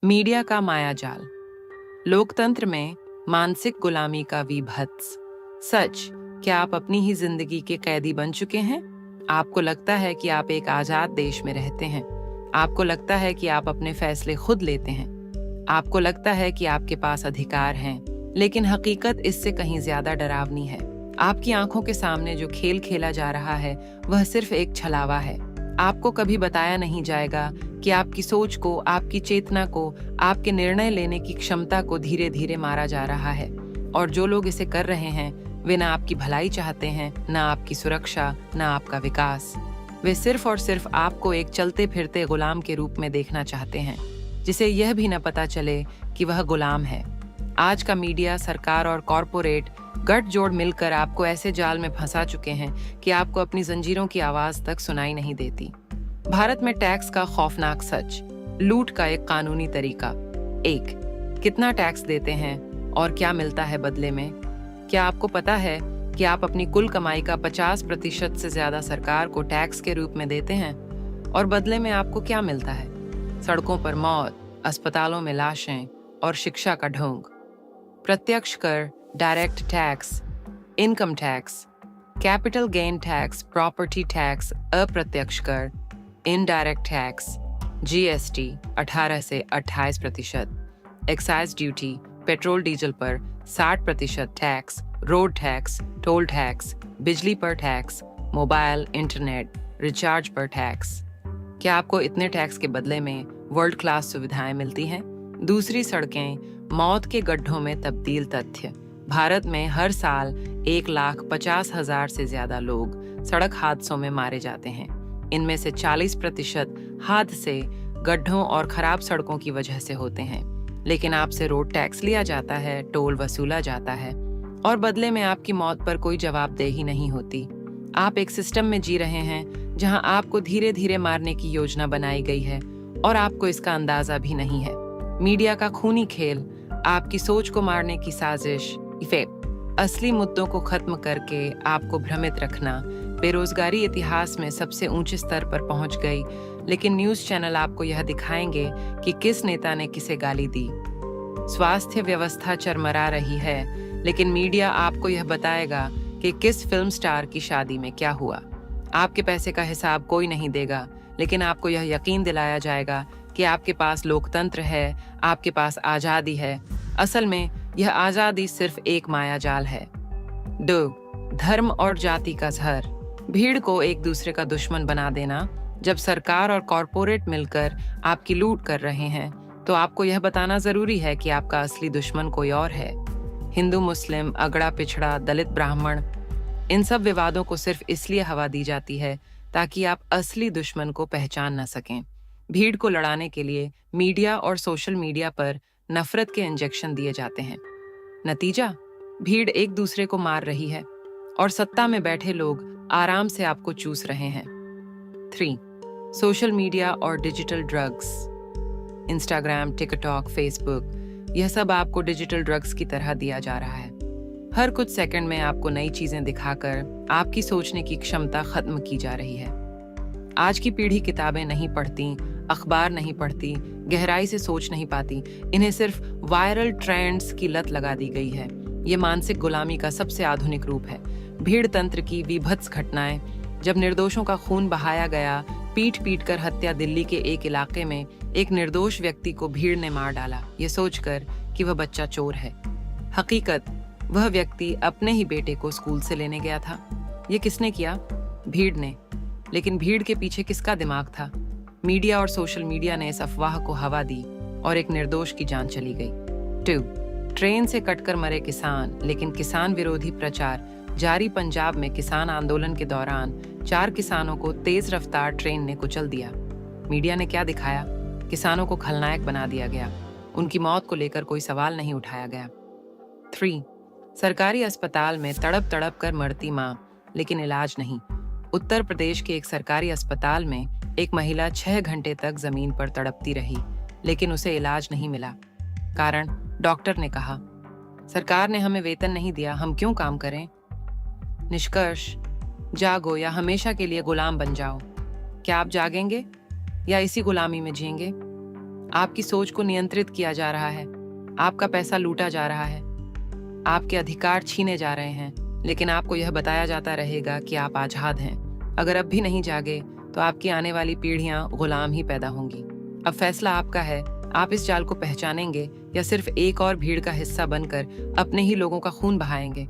Media का मायाजाल, लोकतंत्र में मानसिक गुलामी का विभत्स। सच, क्या आप अपनी ही जिंदगी के कैदी बन चुके हैं? आपको लगता है कि आप एक आजाद देश में रहते हैं। आपको लगता है कि आप अपने फैसले खुद लेते हैं। आपको लगता है कि आपके पास अधिकार हैं, लेकिन हकीकत इससे कहीं ज्यादा डरावनी है। आपकी आंखों के सामने जो खेल खेला जा रहा है वह सिर्फ एक छलावा है। आपको कभी बताया नहीं जाएगा कि आपकी सोच को, आपकी चेतना को, आपके निर्णय लेने की क्षमता को धीरे धीरे मारा जा रहा है। और जो लोग इसे कर रहे हैं वे ना आपकी भलाई चाहते हैं, ना आपकी सुरक्षा, ना आपका विकास। वे सिर्फ और सिर्फ आपको एक चलते फिरते गुलाम के रूप में देखना चाहते हैं, जिसे यह भी न पता चले कि वह गुलाम है। आज का मीडिया, सरकार और कॉरपोरेट गठजोड़ मिलकर आपको ऐसे जाल में फंसा चुके हैं कि आपको अपनी जंजीरों की आवाज तक सुनाई नहीं देती। भारत में टैक्स का खौफनाक सच, लूट का एक कानूनी तरीका। 1. कितना टैक्स देते हैं और क्या मिलता है बदले में? क्या आपको पता है कि आप अपनी कुल कमाई का 50% से ज्यादा सरकार को टैक्स के रूप में देते हैं? और बदले में आपको क्या मिलता है? सड़कों पर मौत, अस्पतालों में लाशें और शिक्षा का ढोंग। प्रत्यक्ष कर, direct tax, income tax, capital gain tax, property tax, अप्रत्यक्ष कर, इनडायरेक्ट टैक्स, जीएसटी 18 से 28%, एक्साइज ड्यूटी, पेट्रोल डीजल पर 60% tax, road tax, toll tax, बिजली पर टैक्स, मोबाइल इंटरनेट रिचार्ज पर टैक्स। क्या आपको इतने टैक्स के बदले में वर्ल्ड क्लास सुविधाएं मिलती हैं? दूसरी सड़कें, मौत के गड्ढों में तब्दील तथ्य। भारत में हर साल 1,50,000 से ज्यादा लोग सड़क हादसों में मारे जाते हैं। इनमें से 40% हादसे गड्ढों और खराब सड़कों की वजह से होते हैं। लेकिन आपसे रोड टैक्स लिया जाता है, टोल वसूला जाता है और बदले में आपकी मौत पर कोई जवाबदेही नहीं होती। आप एक सिस्टम में जी रहे हैं जहां आपको धीरे धीरे मारने की योजना बनाई गई है और आपको इसका अंदाजा भी नहीं है। मीडिया का खूनी खेल, आपकी सोच को मारने की साजिश, असली मुद्दों को खत्म करके आपको भ्रमित रखना। बेरोजगारी इतिहास में सबसे ऊंचे स्तर पर पहुंच गई, लेकिन न्यूज़ चैनल आपको यह दिखाएंगे कि किस नेता ने किसे गाली दी। स्वास्थ्य व्यवस्था चरमरा रही है, लेकिन मीडिया आपको यह बताएगा कि किस फिल्म स्टार की शादी में क्या हुआ। आपके पैसे का हिसाब कोई नहीं देगा, लेकिन आपको यह यकीन दिलाया जाएगा कि आपके पास लोकतंत्र है, आपके पास आज़ादी है। असल में यह आज़ादी सिर्फ एक मायाजाल है। 2. धर्म और जाति का जहर, भीड़ को एक दूसरे का दुश्मन बना देना। जब सरकार और कॉरपोरेट मिलकर आपकी लूट कर रहे हैं, तो आपको यह बताना जरूरी है कि आपका असली दुश्मन कोई और है। हिंदू, मुस्लिम, अगड़ा पिछड़ा, दलित, ब्राह्मण, इन सब विवादों को सिर्फ इसलिए हवा दी जाती है ताकि आप असली दुश्मन को पहचान न सकें। भीड़ को लड़ाने के लिए मीडिया और सोशल मीडिया पर नफरत के इंजेक्शन दिए जाते हैं। नतीजा, भीड़ एक दूसरे को मार रही है और सत्ता में बैठे लोग आराम से आपको चूस रहे हैं। 3. सोशल मीडिया और digital drugs, Instagram, TikTok, Facebook, यह सब आपको डिजिटल ड्रग्स की तरह दिया जा रहा है। हर कुछ सेकंड में आपको नई चीजें दिखाकर आपकी सोचने की क्षमता खत्म की जा रही है। आज की पीढ़ी किताबें नहीं पढ़ती, अखबार नहीं पढ़ती, गहराई से सोच नहीं पाती। इन्हें सिर्फ वायरल ट्रेंड्स की लत लगा दी गई है। ये मानसिक गुलामी का सबसे आधुनिक रूप है। भीड़ तंत्र की विभत्स घटनाएं, जब निर्दोषों का खून बहाया गया, पीट पीट कर हत्या। दिल्ली के एक इलाके में एक निर्दोष व्यक्ति को भीड़ ने मार डाला, ये सोचकर कि वह बच्चा चोर है। हकीकत, वह व्यक्ति अपने ही बेटे को स्कूल से लेने गया था। ये किसने किया? भीड़ ने। लेकिन भीड़ के पीछे किसका दिमाग था? मीडिया और सोशल मीडिया ने इस अफवाह को हवा दी और एक निर्दोष की जान चली गई। 2. ट्रेन से कटकर मरे किसान, लेकिन किसान विरोधी प्रचार जारी। पंजाब में किसान आंदोलन के दौरान 4 किसानों को तेज रफ्तार ट्रेन ने कुचल दिया। मीडिया ने क्या दिखाया? किसानों को खलनायक बना दिया गया। उनकी मौत को लेकर कोई सवाल नहीं उठाया गया। 3. सरकारी अस्पताल में तड़प तड़प कर मरती मां, लेकिन इलाज नहीं। उत्तर प्रदेश के एक सरकारी अस्पताल में एक महिला 6 घंटे तक जमीन पर तड़पती रही, लेकिन उसे इलाज नहीं मिला। कारण, डॉक्टर ने कहा, सरकार ने हमें वेतन नहीं दिया, हम क्यों काम करें? निष्कर्ष, जागो या हमेशा के लिए गुलाम बन जाओ। क्या आप जागेंगे या इसी गुलामी में जिएंगे? आपकी सोच को नियंत्रित किया जा रहा है, आपका पैसा लूटा जा रहा है, आपके अधिकार छीने जा रहे हैं, लेकिन आपको यह बताया जाता रहेगा कि आप आजाद हैं। अगर अब भी नहीं जागे तो आपकी आने वाली पीढ़ियां गुलाम ही पैदा होंगी। अब फैसला आपका है, आप इस जाल को पहचानेंगे या सिर्फ एक और भीड़ का हिस्सा बनकर अपने ही लोगों का खून बहाएंगे।